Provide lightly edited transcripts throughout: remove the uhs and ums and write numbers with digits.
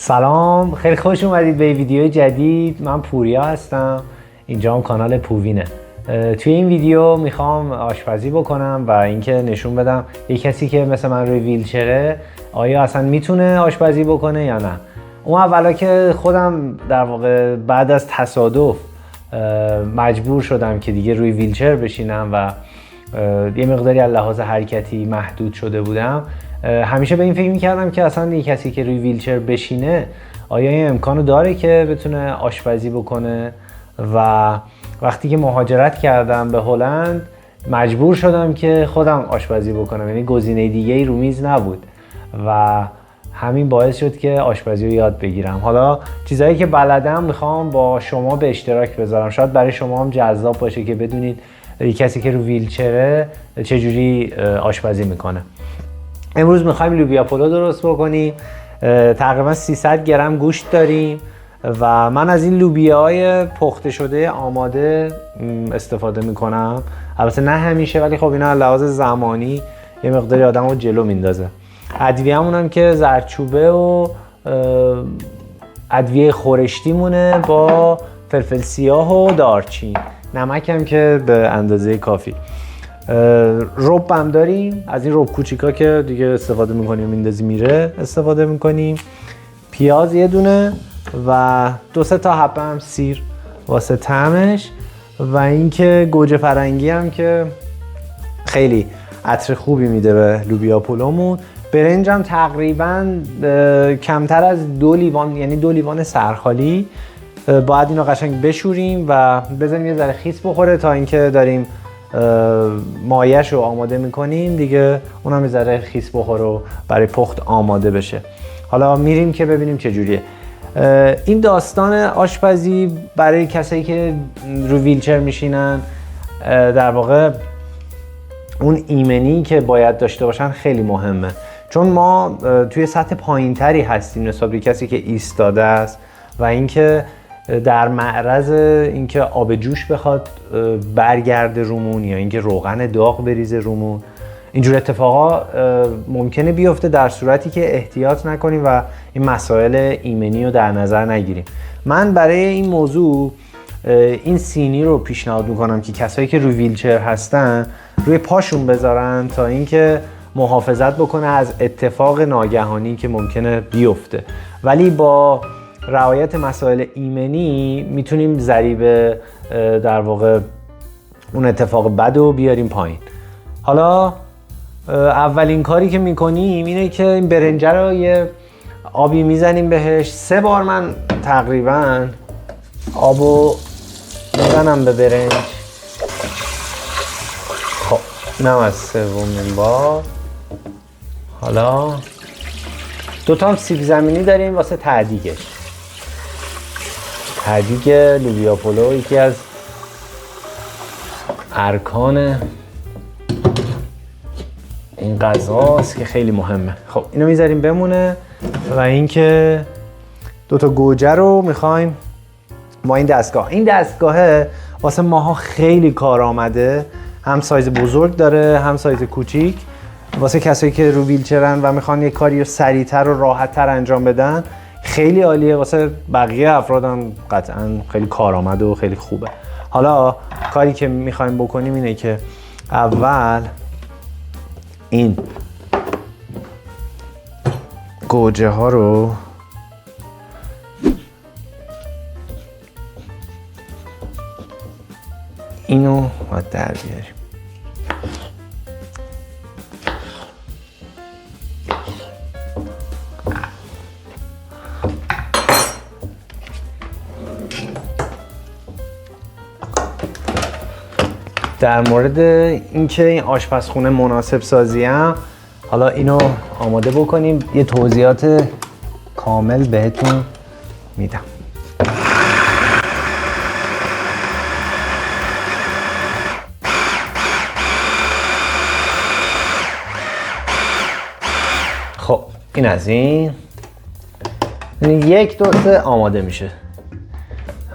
سلام، خیلی خوش اومدید به ویدیو جدید. من پوریا هستم، اینجا هم کانال پووینه. توی این ویدیو میخوام آشپزی بکنم و اینکه نشون بدم یک کسی که مثل من روی ویلچره آیا اصلا میتونه آشپزی بکنه یا نه. اون اولا که خودم در واقع بعد از تصادف مجبور شدم که دیگه روی ویلچر بشینم و یه مقداری از لحاظ حرکتی محدود شده بودم. همیشه به این فکر میکردم که اصلا یه کسی که روی ویلچر بشینه آیا این امکانو داره که بتونه آشپزی بکنه. و وقتی که مهاجرت کردم به هلند مجبور شدم که خودم آشپزی بکنم، یعنی گزینه دیگه ای رو میز نبود و همین باعث شد که آشپزی رو یاد بگیرم. حالا چیزایی که بلدم میخوام با شما به اشتراک بذارم، شاید برای شما هم جذاب باشه که بدونید یه کسی که رو ویلچره چجوری آشپزی میکنه. امروز میخوایم لوبیا پلو درست بکنیم. تقریبا 300 گرم گوشت داریم و من از این لوبیاهای پخته شده آماده استفاده میکنم. البته نه همیشه، ولی خب اینا لحاظ زمانی یه مقداری آدم رو جلو میندازه. ادویه‌مون هم که زردچوبه و ادویه خورشتی مونه با فلفل سیاه و دارچین، نمک هم که به اندازه کافی. رب هم داریم، از این رب کوچیکا که دیگه استفاده میکنیم میندازی میره استفاده میکنیم. پیاز یه دونه و 2-3 تا حبه هم سیر واسه طعمش و اینکه گوجه فرنگی هم که خیلی عطر خوبی میده به لوبیا پلومون. برنج هم تقریبا کمتر از 2 لیوان، یعنی 2 لیوان سرخالی. باید اینو قشنگ بشوریم و بذاریم یه ذره خیس بخوره تا اینکه داریم مایش رو آماده میکنیم دیگه اونم یه ذره خیس بخوره و برای پخت آماده بشه. حالا میریم که ببینیم چجوریه. این داستان آشپزی برای کسایی که رو ویلچر میشینن، در واقع اون ایمنی که باید داشته باشن خیلی مهمه، چون ما توی سطح پایینتری هستیم نسبت به کسی که ایستاده است و اینکه در معرض اینکه آب جوش بخواد برگرده رومون یا اینکه روغن داغ بریزه رومون. اینجور اتفاقا ممکنه بیفته در صورتی که احتیاط نکنیم و این مسائل ایمنی رو در نظر نگیریم. من برای این موضوع این سینی رو پیشنهاد میکنم که کسایی که روی ویلچر هستن روی پاشون بذارن تا اینکه محافظت بکنه از اتفاق ناگهانی که ممکنه بیفته، ولی با رعایت مسائل ایمنی میتونیم ضریب در واقع اون اتفاق بد رو بیاریم پایین. حالا اولین کاری که میکنیم اینه که این برنجه رو یه آبی میزنیم بهش. 3 بار من تقریبا آبو میزنم به برنج. خب اینم از 3مین بار. حالا 2 تا سیب زمینی داریم واسه تعدیگش. تعدیگ لوبیا پلو یکی از ارکان این غذاست که خیلی مهمه. خب اینو میذاریم بمونه و اینکه 2 تا گوجه رو میخوایم ما این دستگاهه واسه ماها خیلی کار آمده، هم سایز بزرگ داره هم سایز کوچیک. واسه کسایی که رو ویلچرن و میخوان یه کاری رو سریعتر و راحتتر انجام بدن خیلی عالیه. واسه بقیه افرادم قطعا خیلی کارآمد و خیلی خوبه. حالا کاری که میخوایم بکنیم اینه که اول این گوجه ها رو اینو باید در بیاریم. در مورد اینکه این آشپزخونه مناسب سازی هم حالا اینو آماده بکنیم، یه توضیحات کامل بهتون میدم. خب این از این 1-2 آماده میشه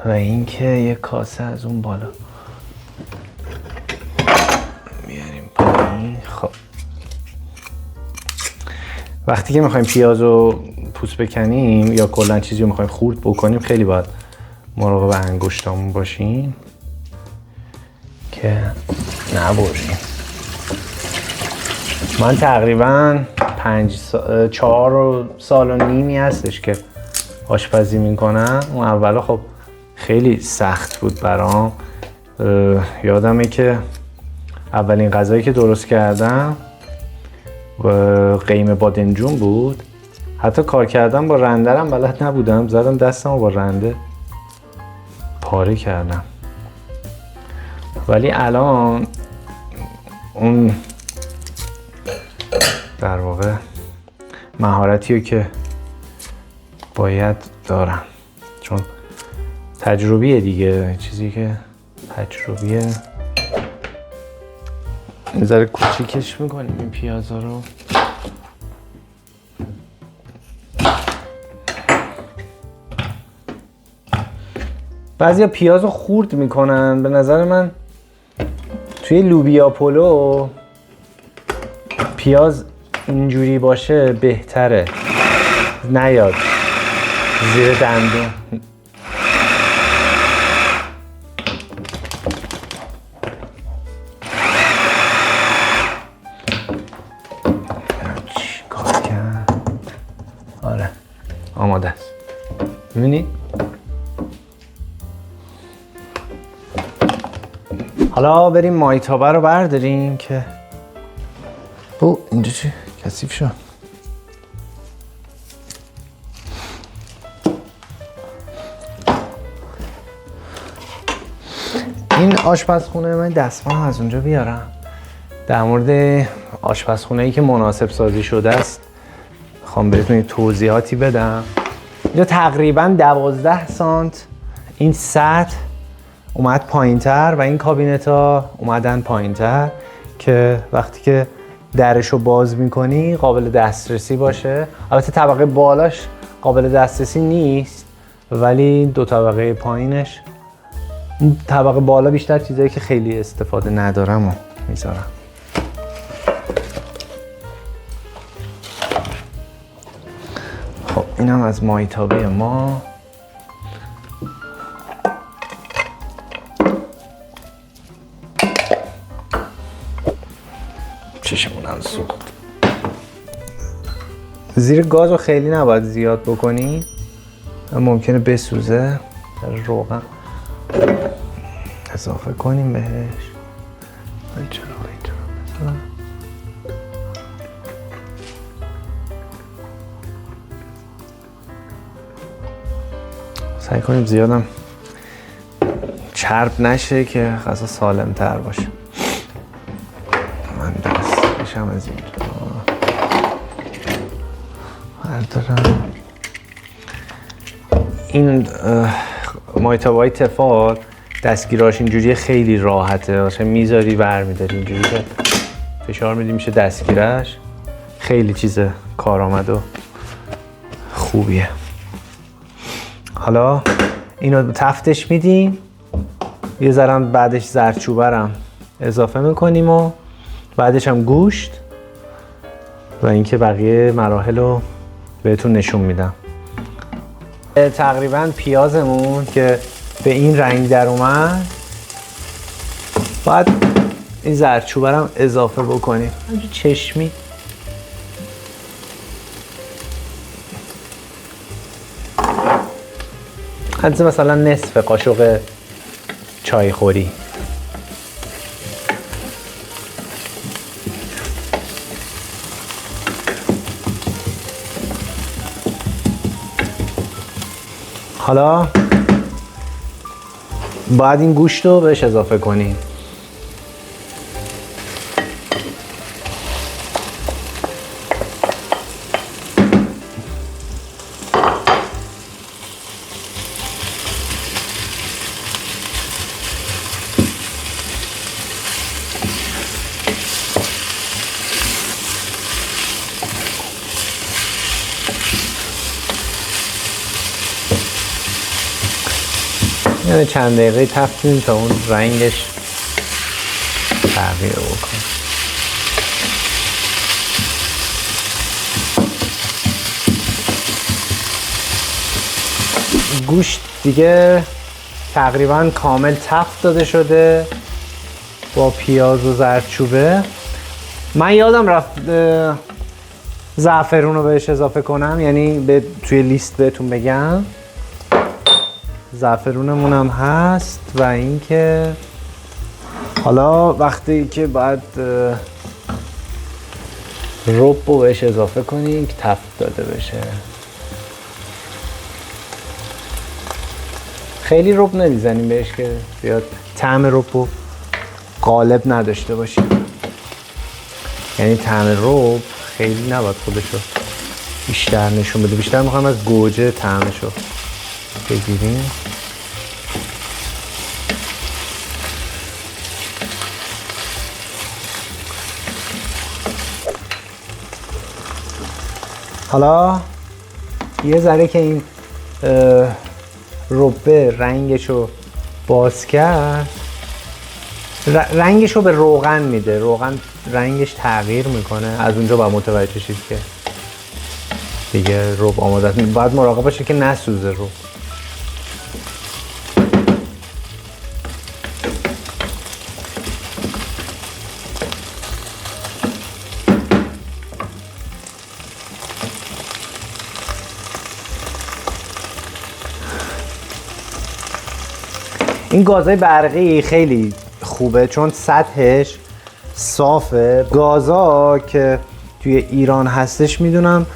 و اینکه یه کاسه از اون بالا میاریم پایین. خب وقتی که میخوایم پیاز رو پوست بکنیم یا کلا چیزی رو میخوایم خورد بکنیم خیلی باید مراقب انگشتامون باشیم که نبریم. من تقریبا 4 سال و نیمی هستش که آشپزی میکنم. اون اولا خب خیلی سخت بود برام. یادمه که اولین غذایی که درست کردم قیم بادمجون بود. حتی کار کردم با رندرم بلد نبودم، زدم دستمو با رنده پاره کردم. ولی الان اون در واقع مهارتیو که باید دارم، چون تجربیه دیگه، چیزی که تجربیه. یه ذره کوچیکش میکنیم این پیازا رو. بعضیا پیاز رو خورد میکنن. به نظر من توی لوبیا پلو پیاز اینجوری باشه بهتره، نیاد زیر دندون. چی کار کرد؟ آره آماده است. می‌بینی؟ حالا بریم مایتابه رو برداریم که اینجا چی؟ کثیف شد. این آشپزخونه من دستمال از اونجا بیارم. در مورد آشپزخونه‌ای که مناسب سازی شده است میخوام بهتون توضیحاتی بدم. اینجا تقریبا 12 سانت این سطح اومد پایین‌تر و این کابینت‌ها اومدن پایین‌تر که وقتی که درشو باز میکنی قابل دسترسی باشه. البته طبقه بالاش قابل دسترسی نیست، ولی 2 طبقه پایینش، طبقه بالا بیشتر چیزایی که خیلی استفاده ندارم و میذارم. خب اینم از مایتابه ما. چشمونم سوخت. زیر گاز رو خیلی نباید زیاد بکنی، ممکنه بسوزه. روغن اضافه کنیم بهش. اینجا بذارم. سعی کنیم زیادم چرب نشه که غذا سالم تر باشه. من دست بشم از اینجا بردارم. این مایتابه‌های تفال دستگیراش اینجوری خیلی راحته، باشه میذاری برمیداری اینجوری که فشار میدی میشه دستگیرش. خیلی چیز کارآمد و خوبیه. حالا اینو تفتش میدیم، یه ذرم بعدش زردچوبرم اضافه میکنیم و بعدش هم گوشت و اینکه بقیه مراحل رو بهتون نشون میدم. تقریبا پیازمون که به این رنگ در اومد، باید این زردچوبرم اضافه بکنیم همینجور چشمی. حدس مثلا نصف قاشق چای خوری. حالا باید این گوشت رو بهش اضافه کنیم. یعنی چند دقیقه تفتیم تا اون رنگش تغییر بکنه. گوشت دیگه تقریبا کامل تفت داده شده با پیاز و زردچوبه. من یادم رفت زعفرون رو بهش اضافه کنم، یعنی توی لیست بهتون بگم. زعفرونمون هم هست و اینکه حالا وقتی که باید رب رو بهش اضافه کنیم که تفت داده بشه. خیلی رب نمیزنیم بهش که بیاد طعم رب رو غالب نداشته باشیم، یعنی طعم رب خیلی نباید خودشو بیشتر نشون بده. بیشتر میخوایم از گوجه طعمشو بگیریم. حالا یه ذره که این ربه رنگشو باز کرد، رنگشو به روغن میده، روغن رنگش تغییر میکنه، از اونجا باید متوجه شید که دیگه رب آماده است. باید مراقب باشه که نسوزه رب. این گازهای برقی خیلی خوبه چون سطحش صافه. گازا که توی ایران هستش میدونم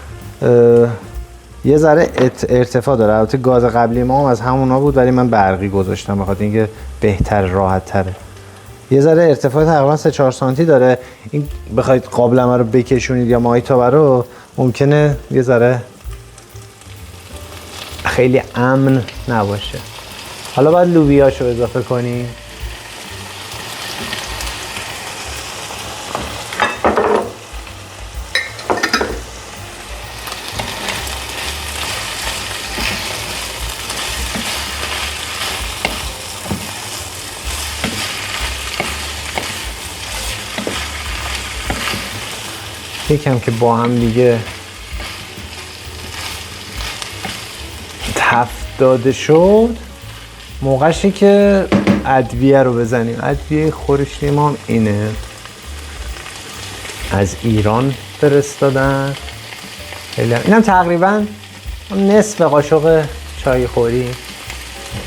یه ذره ارتفاع داره. البته گاز قبلی ما هم از همونا بود ولی من برقی گذاشتم بخاطر اینکه بهتر، راحت تره. یه ذره ارتفاع تقریبا 3-4 سانتی داره. این بخواید قابلمه رو بکشونید یا مایتابه رو ممکنه یه ذره خیلی امن نباشه. حالا باید لوبیاشو اضافه کنیم. یکم که با هم دیگه تفت داده شد، موقعشه که ادویه رو بزنیم. ادویه خورشتی ما هم اینه، از ایران فرستادن. اینم تقریبا نصف قاشق چای خوری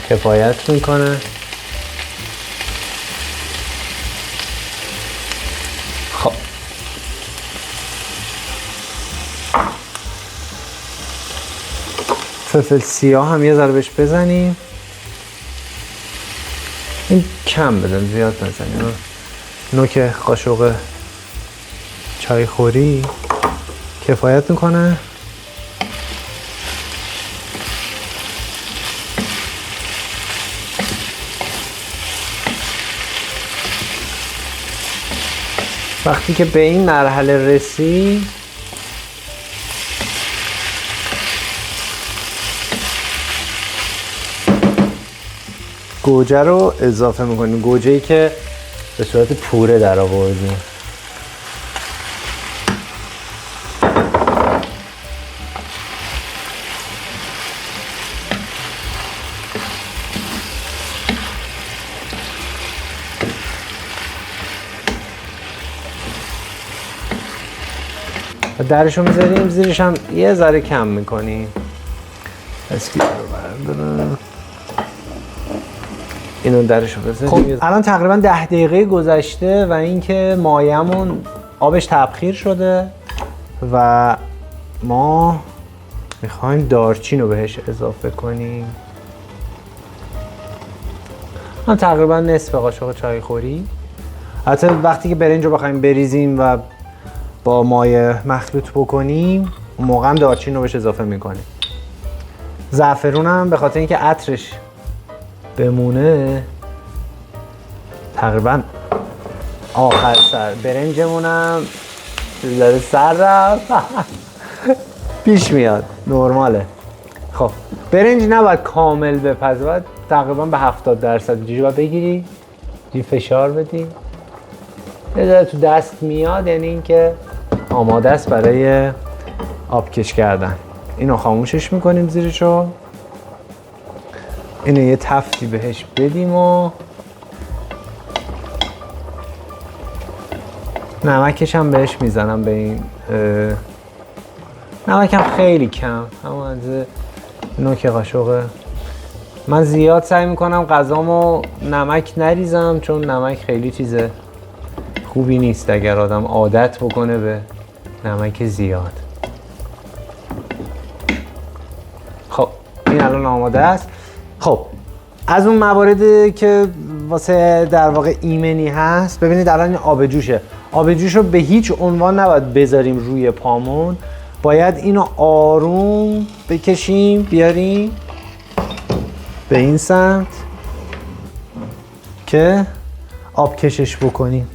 کفایت میکنه. خب فلفل سیاه هم یه ذره بهش بزنیم. این کم بدن، زیاد نزنیم. نوک قاشق چای خوری کفایت میکنه. وقتی که به این مرحله رسید گوجه رو اضافه میکنیم. گوجه‌ای که به صورت پوره در آوردیم. درشو میذاریم، زیرش هم یه ذره کم میکنیم. اسکیپ رو بردارم، اینو درشو بذاریم. خب الان تقریبا 10 دقیقه گذشته و اینکه مایه‌مون آبش تبخیر شده و ما میخوایم دارچین رو بهش اضافه کنیم. من تقریبا نصف قاشق چای خوری. البته وقتی که برنج رو بخوایم بریزیم و با مایه مخلوط بکنیم اون موقع هم دارچین رو بهش اضافه میکنیم. زعفرون هم به خاطر اینکه عطرش بمونه تقریبا آخر سر. برنجمونم داره سر رفت پیش میاد، نرماله. خب برنج نباید کامل بپزه، باید تقریبا به 70% اینجوری باید بگیری، اینجوری فشار بدی، یه ذره تو دست میاد، یعنی اینکه آماده است برای آبکش کردن. اینو خاموشش میکنیم زیرشو. اینو یه تفتی بهش بدیم و نمکش هم بهش میزنم به این نمکم خیلی کم، همون از نوک قاشقه. من زیاد سعی میکنم غذامو نمک نریزم چون نمک خیلی چیز خوبی نیست اگر آدم عادت بکنه به نمک زیاد. خب این الان آماده است. خب از اون مواردی که واسه در واقع ایمنی هست، ببینید الان این آب جوشه. آب جوش رو به هیچ عنوان نباید بذاریم روی پامون، باید اینو آروم بکشیم بیاریم به این سمت که آب کشش بکنیم.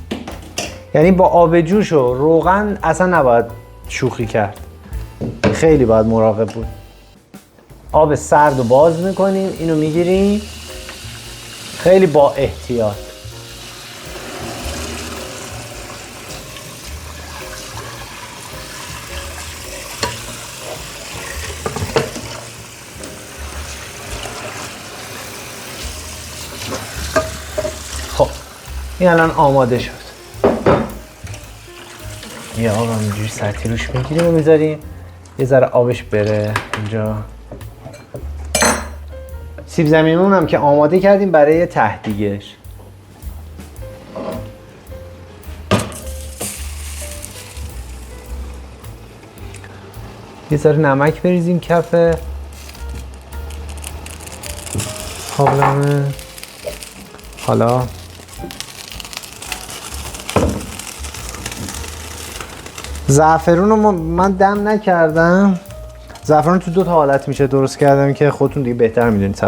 یعنی با آب جوش و روغن اصلا نباید شوخی کرد، خیلی باید مراقب بود. آب سرد رو باز میکنیم، اینو میگیریم خیلی با احتیاط. خب این الان آماده شد. یه آب هم اینجوری سطحی روش میگیریم و میذاریم یه ذره آبش بره اینجا. سیب زمینیمون هم که آماده کردیم برای ته‌دیگش. یه ذره نمک بریزیم کف قابلمه. حالا زعفرون رو من دم نکردم. زعفران تو دو تا حالت میشه درست کردم که خودتون دیگه بهتر میدونید 100%.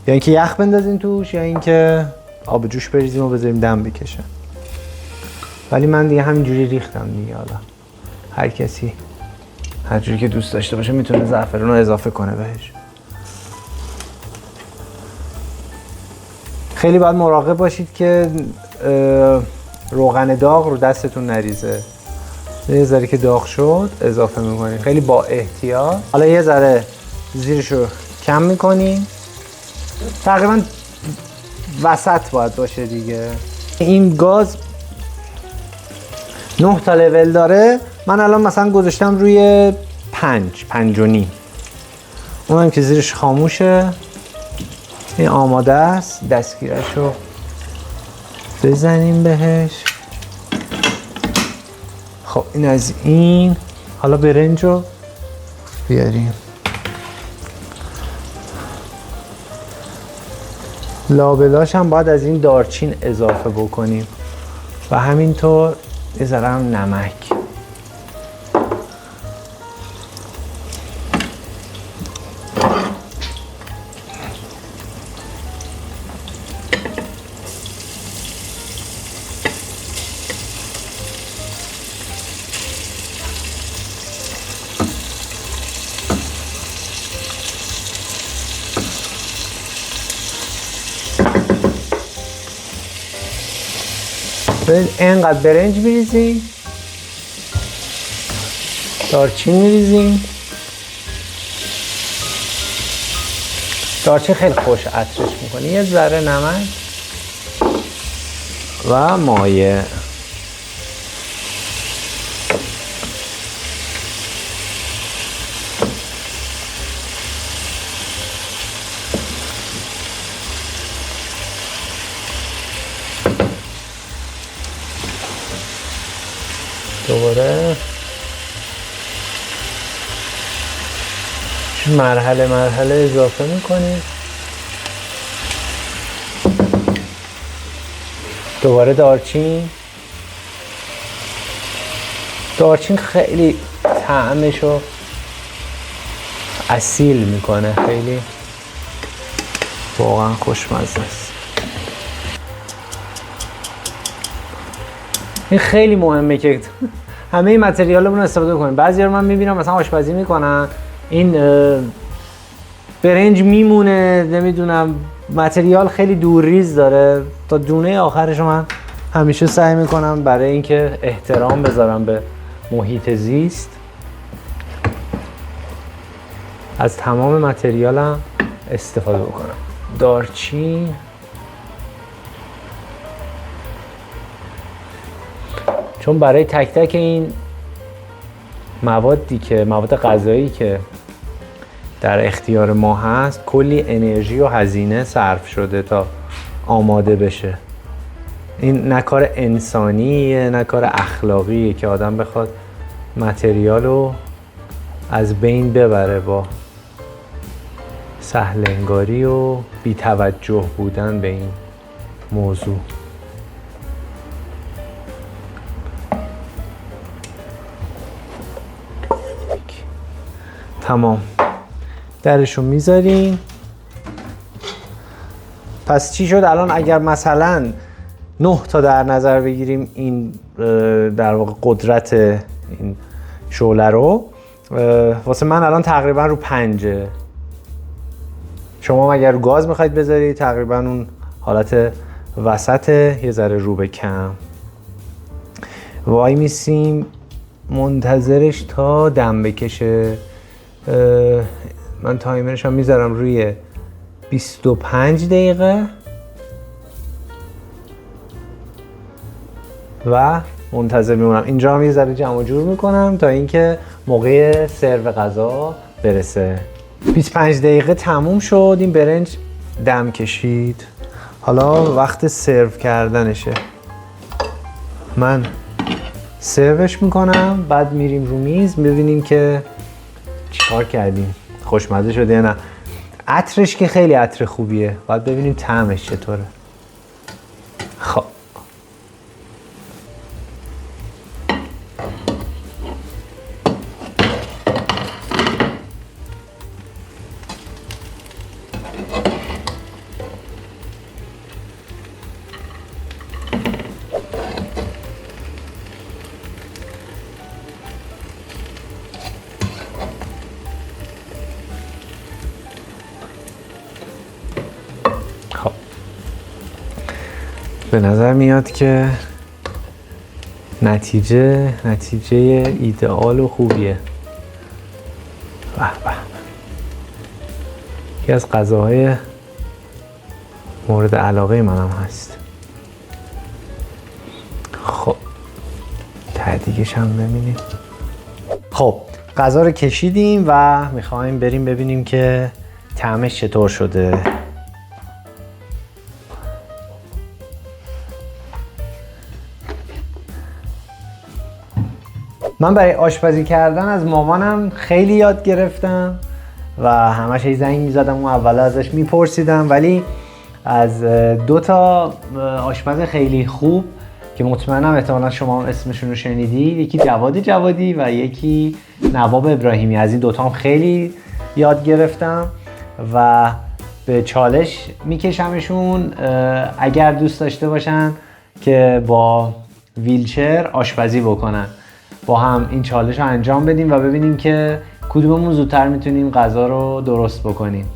یا اینکه یخ بندازین توش یا اینکه آب جوش بریزیم و بذاریم دم بکشه. ولی من دیگه همینجوری ریختم دیگه. حالا هر کسی هر جوری که دوست داشته باشه میتونه زعفرون رو اضافه کنه بهش. خیلی باید مراقب باشید که روغن داغ رو دستتون نریزه. یه ذره که داغ شد اضافه میکنیم، خیلی با احتیاط. حالا یه ذره زیرشو کم میکنیم، تقریبا وسط باید باشه دیگه. این گاز 9 تا لول داره، من الان مثلا گذاشتم روی 5 و نیم. اونم که زیرش خاموشه. این آماده است، دستگیرشو بزنیم بهش. خب این از این. حالا برنج رو بیاریم. لابلاش هم باید از این دارچین اضافه بکنیم و همینطور یه ذره هم نمک. اینقدر برنج میریزیم، دارچین میریزیم. دارچین خیلی خوش عطرش میکنه. یه ذره نمک و مایه. دوباره مرحله اضافه میکنیم. دوباره دارچین خیلی طعمشو اصیل میکنه، خیلی واقعا خوشمزه است. این خیلی مهمه که همه این متریالمون رو استفاده کنیم. بعضیا رو من میبینم مثلا آشپزی میکنن، این برنج میمونه، نمیدونم متریال خیلی دورریز داره. تا دونه آخرش من همیشه سعی میکنم برای اینکه احترام بذارم به محیط زیست، از تمام متریالم استفاده بکنم. دارچین، چون برای تک تک این مواد غذایی که در اختیار ما هست کلی انرژی و هزینه صرف شده تا آماده بشه. این نه کار انسانیه نه کار اخلاقیه که آدم بخواد متریال رو از بین ببره با سهلنگاری و بی‌توجه بودن به این موضوع. تمام، درشو میذاریم. پس چی شد الان؟ اگر مثلا 9 تا در نظر بگیریم این در واقع قدرت این شعله رو، واسه من الان تقریبا رو 5. شما اگر رو گاز میخواید بذارید تقریبا اون حالت وسط، یه ذره رو به کم. وای میسیم منتظرش تا دم بکشه. من تایمرش هم میذارم روی 25 دقیقه و منتظر میمونم. اینجا هم یه ذره جمع جور میکنم تا اینکه موقع سرو غذا برسه. 25 دقیقه تموم شد، این برنج دم کشید. حالا وقت سرو کردنشه. من سروش میکنم، بعد میریم رو میز ببینیم که چیکار کردیم، خوشمزه شده یا نه. عطرش که خیلی عطر خوبیه، باید ببینیم طعمش چطوره. خب به نظر میاد که نتیجه ایدئال و خوبیه. به به، یکی از غذاهای مورد علاقه منم هست. خب دیگه‌ش هم ببینیم. خب غذا رو کشیدیم و میخوایم بریم ببینیم که طعمش چطور شده. من برای آشپزی کردن از مامانم خیلی یاد گرفتم و همش یه زنگ میزدم و اول ازش میپرسیدم، ولی از 2 تا آشپز خیلی خوب که مطمئنم احتمالا شما اسمشون رو شنیدید، یکی جواد جوادی و یکی نواب ابراهیمی، از این 2 تا هم خیلی یاد گرفتم و به چالش میکشمشون اگر دوست داشته باشن که با ویلچر آشپزی بکنن. با هم این چالش رو انجام بدیم و ببینیم که کدوممون زودتر میتونیم غذا رو درست بکنیم.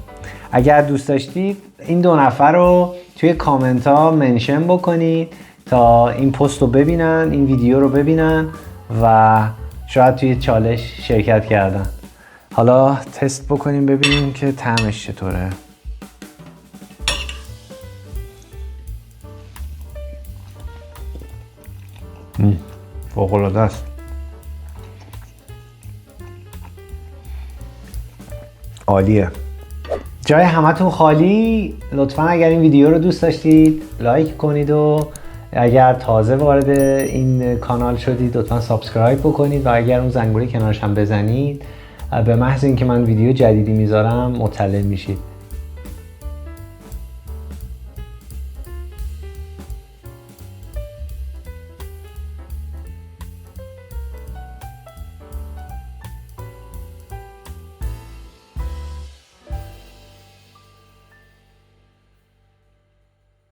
اگر دوست داشتید این 2 نفر رو توی کامنت ها منشن بکنید تا این پست رو ببینن، این ویدیو رو ببینن و شاید توی چالش شرکت کردن. حالا تست بکنیم ببینیم که طعمش چطوره. فوق‌العاده است. عالیه. جای همتون خالی. لطفا اگر این ویدیو رو دوست داشتید لایک کنید و اگر تازه وارد این کانال شدید لطفا سابسکرایب بکنید و اگر اون زنگوله کنارش هم بزنید به محض اینکه من ویدیو جدیدی میذارم مطلع میشید.